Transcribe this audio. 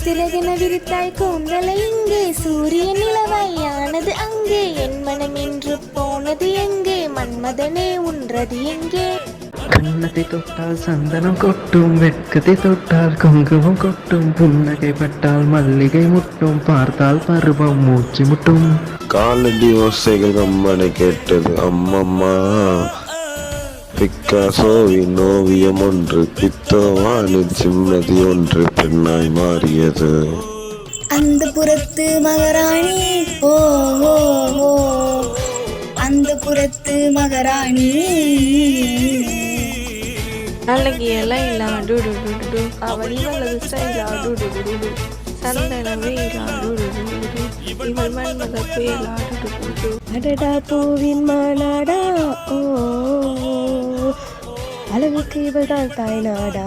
சிறகென விரித்தாய் கூந்தலை இங்கே சூரியன் நிலவாயானது அங்கே என் மனம் என்று போனது எங்கே மன்மதனே உன்றது எங்கே கண்ணத்தை தொட்டால் சந்தனம் கொட்டும் வெட்கத்தை தொட்டால் குங்குமம் கொட்டும் புன்னகை பட்டால் மல்லிகை முட்டும் பார்த்தால் பருவம் மூச்சு முட்டும் காலடி ஓசைகள் கம்மனை கேட்டது அம்மம்மா பிக்காசோவின் ஓவியம் ஒன்று பித்தோவானின் சிம்மதி ஒன்று பெண்ணாய் மாறியது அந்த புறத்து மகாராணி ஓ ஓ ஓ அந்த புறத்து மகாராணி அழகிய லைலா டுடுடுடு அவள் இவளது ஸ்டைலா டுடுடுடு சந்தன வேலா டுடுடுடு இவள் மன்மத பேலா டுடுடுடு அடடா பூவின் மாநாடா ஓ அழகுக்கு இவள் தான் தாய் நாடா